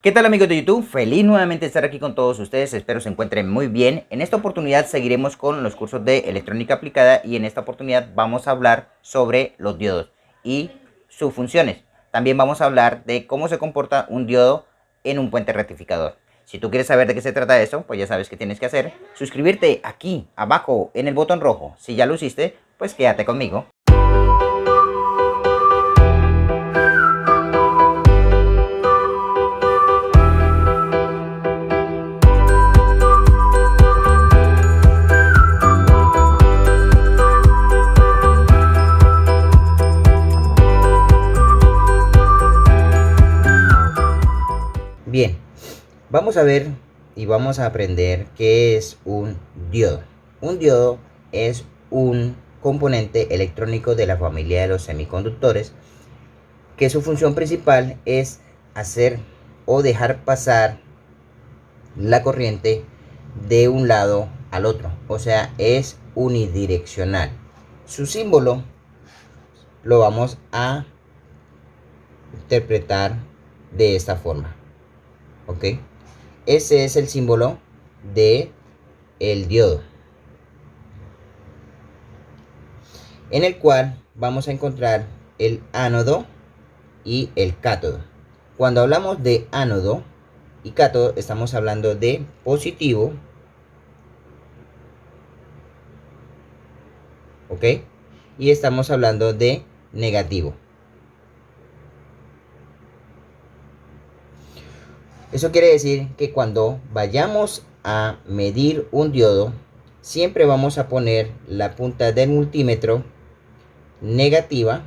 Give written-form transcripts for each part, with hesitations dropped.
¿Qué tal amigos de YouTube? Feliz nuevamente de estar aquí con todos ustedes, espero se encuentren muy bien. En esta oportunidad seguiremos con los cursos de electrónica aplicada y en esta oportunidad vamos a hablar sobre los diodos y sus funciones. También vamos a hablar de cómo se comporta un diodo en un puente rectificador. Si tú quieres saber de qué se trata eso, pues ya sabes qué tienes que hacer. Suscribirte aquí abajo en el botón rojo. Si ya lo hiciste, pues quédate conmigo. Bien, vamos a ver y vamos a aprender qué es un diodo. Un diodo es un componente electrónico de la familia de los semiconductores que su función principal es hacer o dejar pasar la corriente de un lado al otro, o sea, es unidireccional. Su símbolo lo vamos a interpretar de esta forma. ¿Ok? Ese es el símbolo de el diodo, en el cual vamos a encontrar el ánodo y el cátodo. Cuando hablamos de ánodo y cátodo estamos hablando de positivo, ¿ok? Y estamos hablando de negativo. Eso quiere decir que cuando vayamos a medir un diodo, siempre vamos a poner la punta del multímetro negativa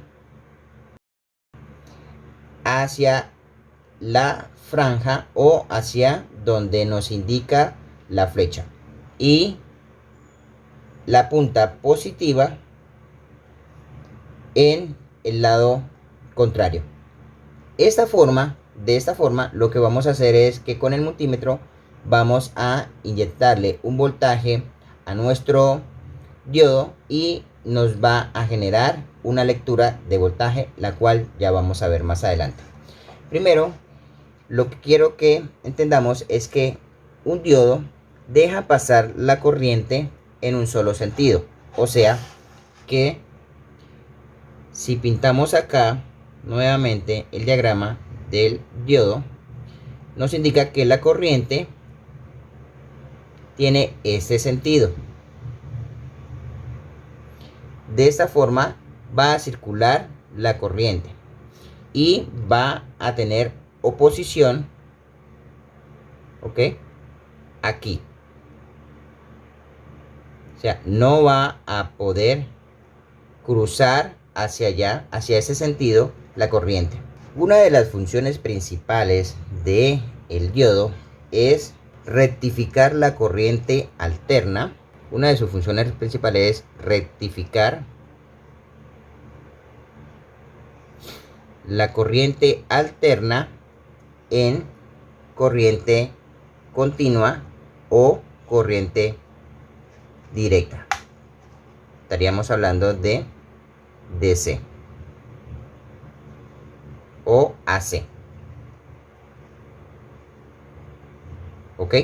hacia la franja o hacia donde nos indica la flecha, y la punta positiva en el lado contrario. De esta forma lo que vamos a hacer es que con el multímetro vamos a inyectarle un voltaje a nuestro diodo y nos va a generar una lectura de voltaje, la cual ya vamos a ver más adelante. Primero, lo que quiero que entendamos es que un diodo deja pasar la corriente en un solo sentido. O sea que si pintamos acá nuevamente el diagrama del diodo, nos indica que la corriente tiene este sentido. De esta forma va a circular la corriente y va a tener oposición, ¿ok? Aquí. O sea, no va a poder cruzar hacia allá, hacia ese sentido, la corriente. Una de las funciones principales de el diodo es rectificar la corriente alterna. Una de sus funciones principales es rectificar la corriente alterna en corriente continua o corriente directa. Estaríamos hablando de DC o AC. ¿Ok?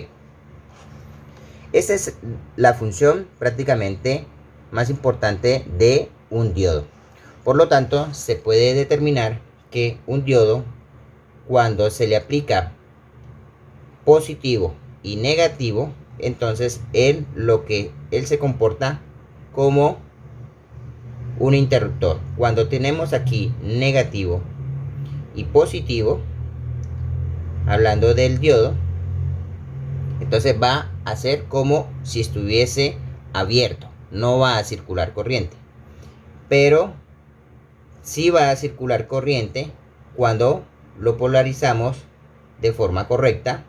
Esta es la función prácticamente más importante de un diodo. Por lo tanto, se puede determinar que un diodo, cuando se le aplica positivo y negativo, entonces él se comporta como un interruptor. Cuando tenemos aquí negativo y positivo, hablando del diodo, entonces va a ser como si estuviese abierto, no va a circular corriente, pero sí va a circular corriente cuando lo polarizamos de forma correcta,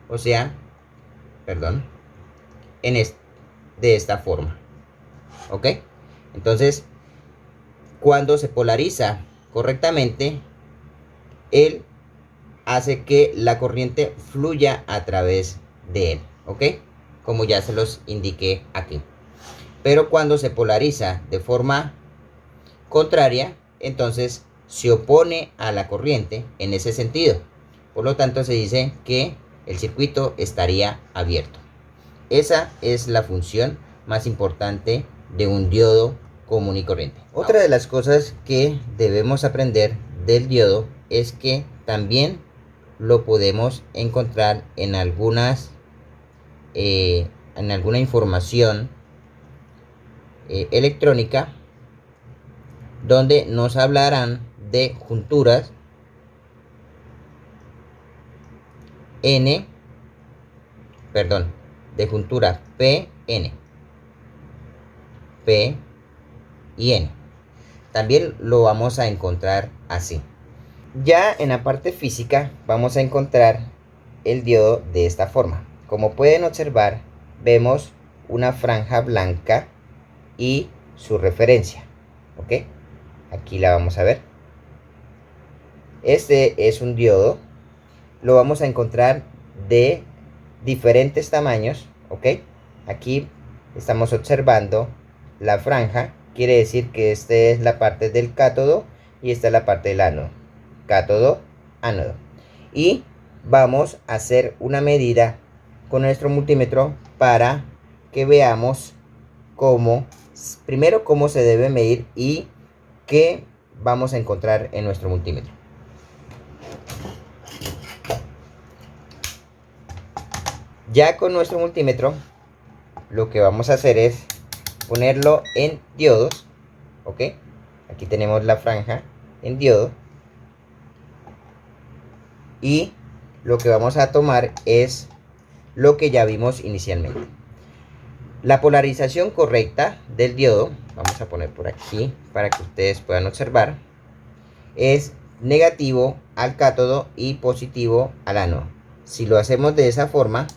o sea, de esta forma. ¿Ok? Entonces, cuando se polariza correctamente, él hace que la corriente fluya a través de él. ¿Ok? Como ya se los indiqué aquí. Pero cuando se polariza de forma contraria, entonces se opone a la corriente en ese sentido. Por lo tanto, se dice que el circuito estaría abierto. Esa es la función más importante de un diodo común y corriente. Otra de las cosas que debemos aprender del diodo es que también lo podemos encontrar en alguna información electrónica, donde nos hablarán de junturas de juntura PN, P y N. También lo vamos a encontrar así. Ya en la parte física vamos a encontrar el diodo de esta forma. Como pueden observar, vemos una franja blanca y su referencia. ¿Ok? Aquí la vamos a ver. Este es un diodo. Lo vamos a encontrar de diferentes tamaños. ¿Ok? Aquí estamos observando la franja. Quiere decir que esta es la parte del cátodo y esta es la parte del ánodo. Cátodo, ánodo. Y vamos a hacer una medida con nuestro multímetro para que veamos primero cómo se debe medir y qué vamos a encontrar en nuestro multímetro. Ya con nuestro multímetro, lo que vamos a hacer es ponerlo en diodos. ¿Ok? Aquí tenemos la franja en diodo. Y lo que vamos a tomar es lo que ya vimos inicialmente. La polarización correcta del diodo, vamos a poner por aquí para que ustedes puedan observar, es negativo al cátodo y positivo al ánodo. Si lo hacemos de esa forma,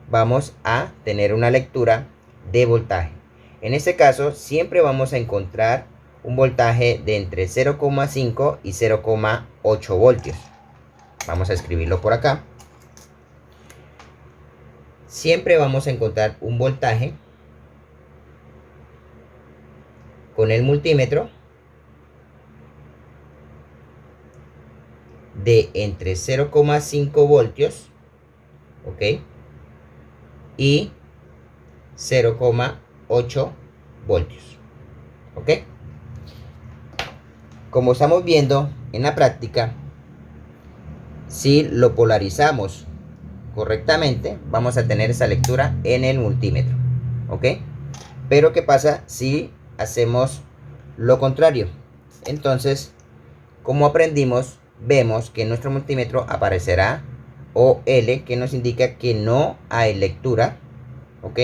vamos a tener una lectura de voltaje. En este caso, siempre vamos a encontrar un voltaje de entre 0,5 y 0,8 voltios. Vamos a escribirlo por acá. Siempre vamos a encontrar un voltaje con el multímetro de entre 0,5 voltios, ¿ok? Y 0,8 voltios, ¿ok? Como estamos viendo en la práctica, si lo polarizamos correctamente, vamos a tener esa lectura en el multímetro, ¿ok? Pero ¿qué pasa si hacemos lo contrario? Entonces, como aprendimos, vemos que en nuestro multímetro aparecerá OL, que nos indica que no hay lectura, ¿ok?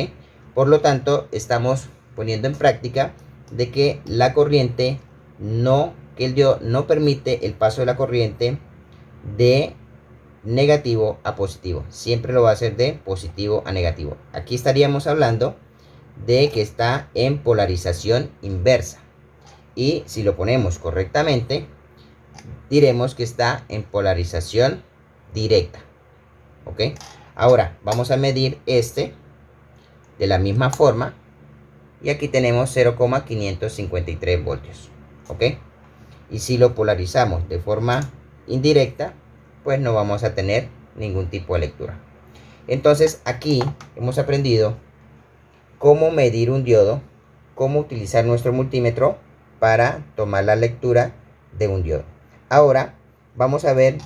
Por lo tanto, estamos poniendo en práctica de que la corriente que el diodo no permite el paso de la corriente de negativo a positivo. Siempre lo va a hacer de positivo a negativo. Aquí estaríamos hablando de que está en polarización inversa. Y si lo ponemos correctamente, diremos que está en polarización directa. ¿Ok? Ahora vamos a medir este de la misma forma. Y aquí tenemos 0,553 voltios. ¿Ok? Y si lo polarizamos de forma indirecta, pues no vamos a tener ningún tipo de lectura. Entonces aquí hemos aprendido cómo medir un diodo, cómo utilizar nuestro multímetro para tomar la lectura de un diodo. Ahora vamos a ver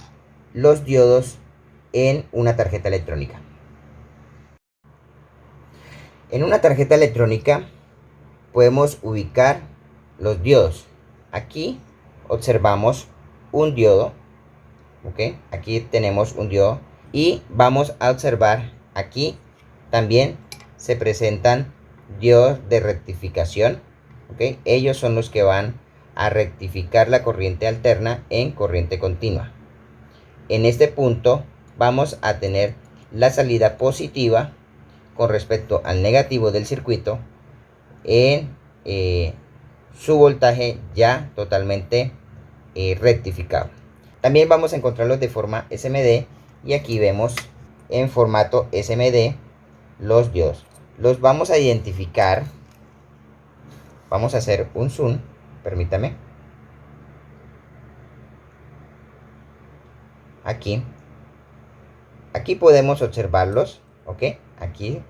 los diodos en una tarjeta electrónica. En una tarjeta electrónica podemos ubicar los diodos. Aquí observamos un diodo, ¿ok? Aquí tenemos un diodo y vamos a observar aquí también se presentan diodos de rectificación, ¿ok? Ellos son los que van a rectificar la corriente alterna en corriente continua. En este punto vamos a tener la salida positiva con respecto al negativo del circuito en su voltaje ya totalmente rectificado. También vamos a encontrarlos de forma SMD y aquí vemos en formato SMD los diodos. Los vamos a identificar. Vamos a hacer un zoom, permítame. Aquí Aquí podemos observarlos, ¿ok? Aquí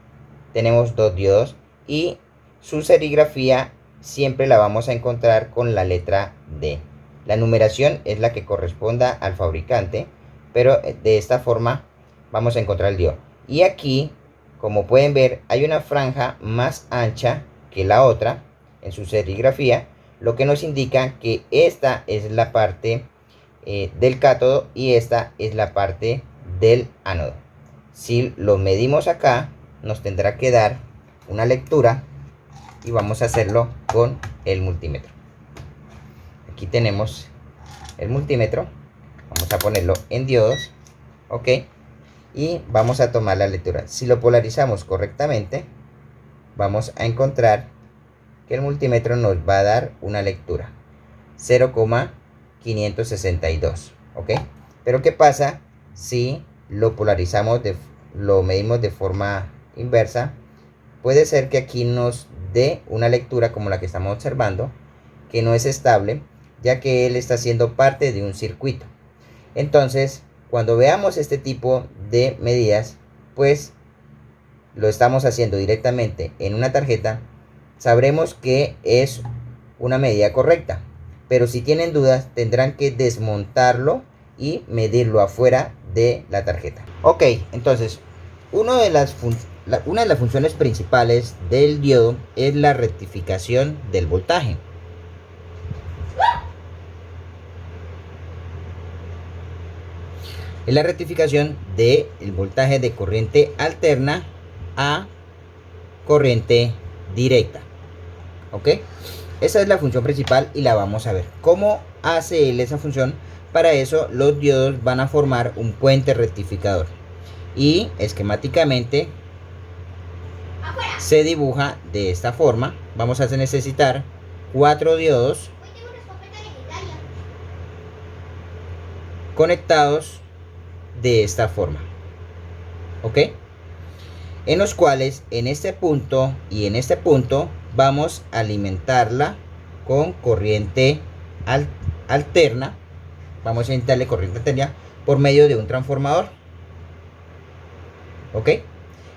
tenemos dos diodos y su serigrafía siempre la vamos a encontrar con la letra D. La numeración es la que corresponda al fabricante, pero de esta forma vamos a encontrar el diodo. Y aquí, como pueden ver, hay una franja más ancha que la otra en su serigrafía, lo que nos indica que esta es la parte del cátodo y esta es la parte del ánodo. Si lo medimos acá, nos tendrá que dar una lectura y vamos a hacerlo con el multímetro. Aquí tenemos el multímetro, vamos a ponerlo en diodos, ok, y vamos a tomar la lectura. Si lo polarizamos correctamente, vamos a encontrar que el multímetro nos va a dar una lectura 0,562, ok. Pero ¿qué pasa si lo polarizamos, lo medimos de forma inversa? Puede ser que aquí nos dé una lectura como la que estamos observando, que no es estable, ya que él está siendo parte de un circuito. Entonces, cuando veamos este tipo de medidas, pues lo estamos haciendo directamente en una tarjeta, sabremos que es una medida correcta. Pero si tienen dudas, tendrán que desmontarlo y medirlo afuera de la tarjeta. Ok, entonces, una de las funciones principales del diodo es la rectificación del voltaje. Es la rectificación del voltaje de corriente alterna a corriente directa. ¿Ok? Esa es la función principal y la vamos a ver. ¿Cómo hace él esa función? Para eso los diodos van a formar un puente rectificador. Y esquemáticamente se dibuja de esta forma. Vamos a necesitar 4 diodos conectados de esta forma, ok, en los cuales en este punto y en este punto vamos a alimentarla con corriente alterna. Vamos a inyectarle corriente alterna por medio de un transformador, ok,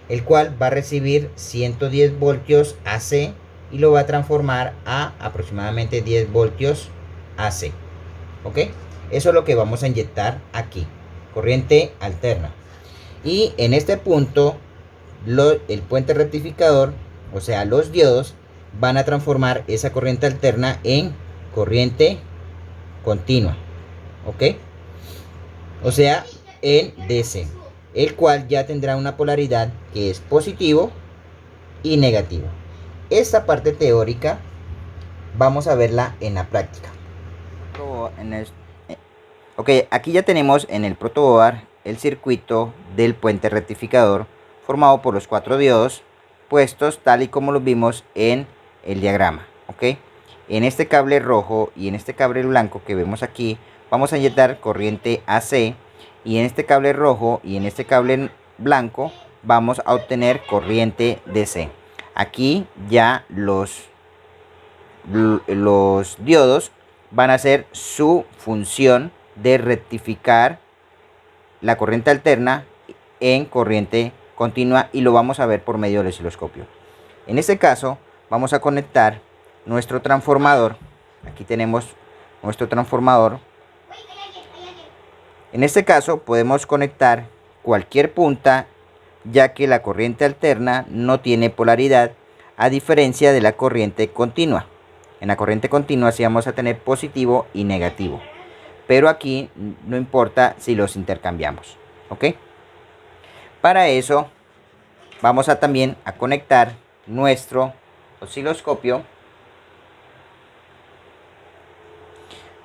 el cual va a recibir 110 voltios AC y lo va a transformar a aproximadamente 10 voltios AC, ok. Eso es lo que vamos a inyectar aquí, corriente alterna. Y en este punto el puente rectificador, o sea los diodos, van a transformar esa corriente alterna en corriente continua, ok, o sea en DC, el cual ya tendrá una polaridad que es positivo y negativo. Esta parte teórica vamos a verla en la práctica. Ok, aquí ya tenemos en el protoboard el circuito del puente rectificador formado por los 4 diodos puestos tal y como los vimos en el diagrama, ok. En este cable rojo y en este cable blanco que vemos aquí vamos a inyectar corriente AC, y en este cable rojo y en este cable blanco vamos a obtener corriente DC. Aquí ya los diodos van a hacer su función de rectificar la corriente alterna en corriente continua, y lo vamos a ver por medio del osciloscopio. En este caso vamos a conectar nuestro transformador. Aquí tenemos nuestro transformador. En este caso podemos conectar cualquier punta, ya que la corriente alterna no tiene polaridad, a diferencia de la corriente continua. En la corriente continua sí vamos a tener positivo y negativo, pero aquí no importa si los intercambiamos, ok. Para eso vamos a también a conectar nuestro osciloscopio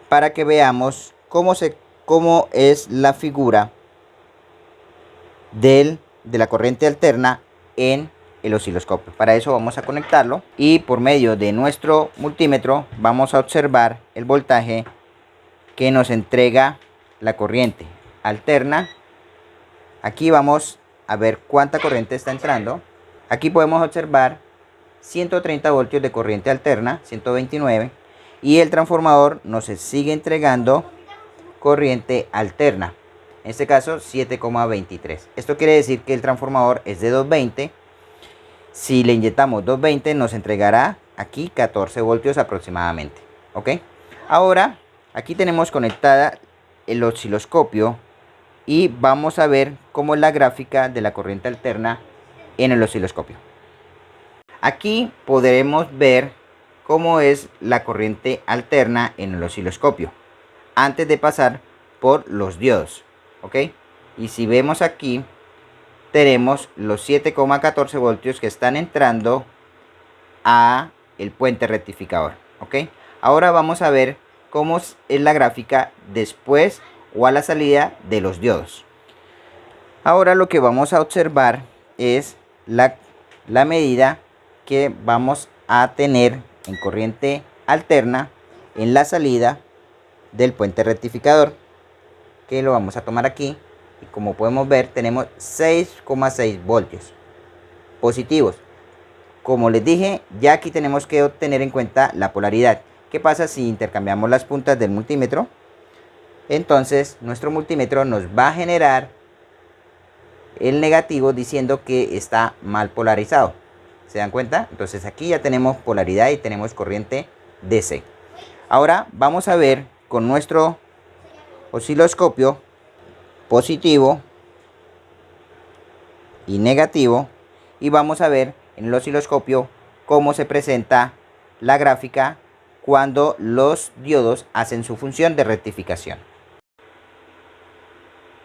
para que veamos cómo es la figura de la corriente alterna en el osciloscopio. Para eso vamos a conectarlo y por medio de nuestro multímetro vamos a observar el voltaje que nos entrega la corriente alterna. Aquí vamos a ver cuánta corriente está entrando. Aquí podemos observar 130 voltios de corriente alterna, 129, y el transformador nos sigue entregando corriente alterna. En este caso 7,23. Esto quiere decir que el transformador es de 220. Si le inyectamos 220 nos entregará aquí 14 voltios aproximadamente. ¿Ok? Ahora aquí tenemos conectada el osciloscopio y vamos a ver cómo es la gráfica de la corriente alterna en el osciloscopio. Aquí podremos ver cómo es la corriente alterna en el osciloscopio antes de pasar por los diodos. ¿Ok? Y si vemos aquí, tenemos los 7,14 voltios que están entrando a el puente rectificador. ¿Ok? Ahora vamos a ver cómo es la gráfica después o a la salida de los diodos. Ahora lo que vamos a observar es la medida que vamos a tener en corriente alterna en la salida del puente rectificador, que lo vamos a tomar aquí, y como podemos ver tenemos 6,6 voltios positivos. Como les dije, ya aquí tenemos que tener en cuenta la polaridad. ¿Qué pasa si intercambiamos las puntas del multímetro? Entonces nuestro multímetro nos va a generar el negativo diciendo que está mal polarizado. ¿Se dan cuenta? Entonces aquí ya tenemos polaridad y tenemos corriente DC. Ahora vamos a ver con nuestro osciloscopio positivo y negativo, y vamos a ver en el osciloscopio cómo se presenta la gráfica cuando los diodos hacen su función de rectificación.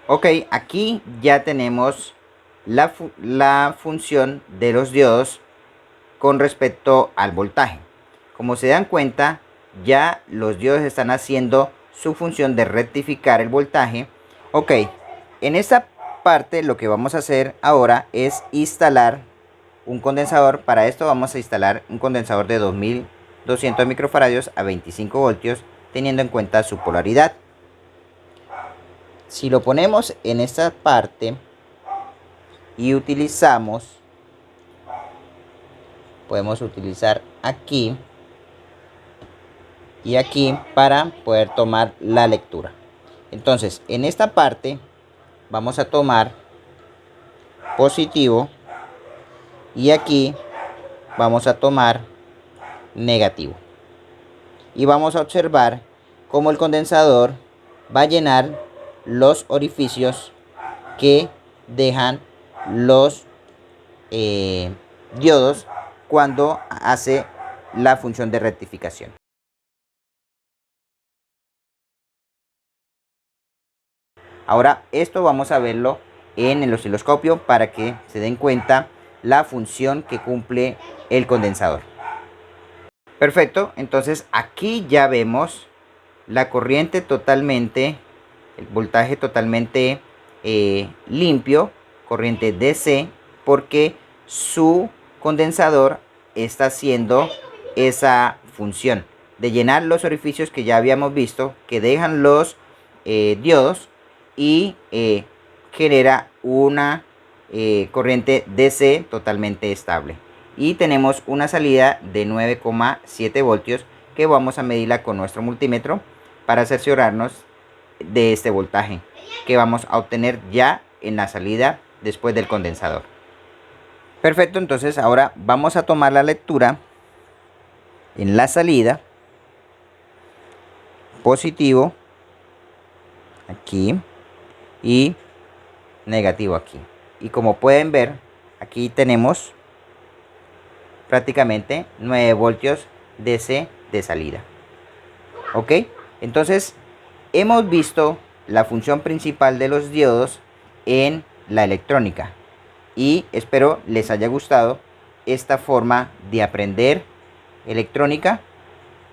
Ok, aquí ya tenemos la función de los diodos con respecto al voltaje. Como se dan cuenta, ya los diodos están haciendo su función de rectificar el voltaje. Ok, en esta parte lo que vamos a hacer ahora es instalar un condensador. Para esto vamos a instalar un condensador de 2200 microfaradios a 25 voltios, teniendo en cuenta su polaridad. Si lo ponemos en esta parte y podemos utilizar aquí y aquí para poder tomar la lectura. Entonces en esta parte vamos a tomar positivo y aquí vamos a tomar negativo, y vamos a observar cómo el condensador va a llenar los orificios que dejan los diodos cuando hace la función de rectificación. Ahora esto vamos a verlo en el osciloscopio para que se den cuenta la función que cumple el condensador. Perfecto, entonces aquí ya vemos la corriente totalmente, el voltaje totalmente limpio, corriente DC, porque su condensador está haciendo esa función de llenar los orificios que ya habíamos visto, que dejan los diodos, y genera una corriente DC totalmente estable. Y tenemos una salida de 9,7 voltios que vamos a medirla con nuestro multímetro para cerciorarnos de este voltaje que vamos a obtener ya en la salida después del condensador. Perfecto, entonces ahora vamos a tomar la lectura en la salida, positivo aquí y negativo aquí. Y como pueden ver, aquí tenemos prácticamente 9 voltios DC de salida. Ok, entonces hemos visto la función principal de los diodos en la electrónica, y espero les haya gustado esta forma de aprender electrónica,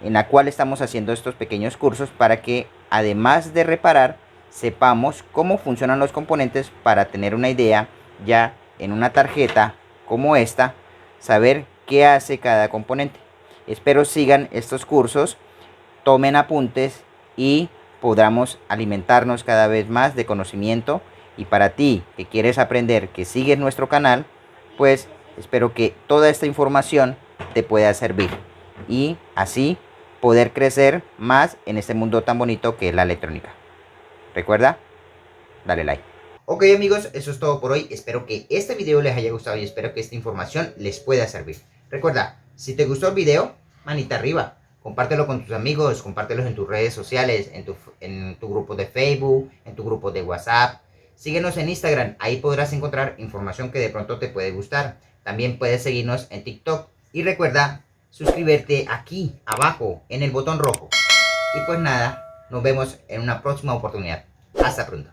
en la cual estamos haciendo estos pequeños cursos para que, además de reparar, sepamos cómo funcionan los componentes para tener una idea ya en una tarjeta como esta, saber qué hace cada componente. Espero sigan estos cursos, tomen apuntes y podamos alimentarnos cada vez más de conocimiento. Y para ti que quieres aprender, que sigues nuestro canal, pues espero que toda esta información te pueda servir y así poder crecer más en este mundo tan bonito que es la electrónica. Recuerda, dale like. Ok amigos, eso es todo por hoy. Espero que este video les haya gustado y espero que esta información les pueda servir. Recuerda, si te gustó el video, manita arriba. Compártelo con tus amigos, compártelos en tus redes sociales, en tu grupo de Facebook, en tu grupo de WhatsApp. Síguenos en Instagram, ahí podrás encontrar información que de pronto te puede gustar. También puedes seguirnos en TikTok. Y recuerda suscribirte aquí abajo en el botón rojo. Y pues nada, nos vemos en una próxima oportunidad. Hasta pronto.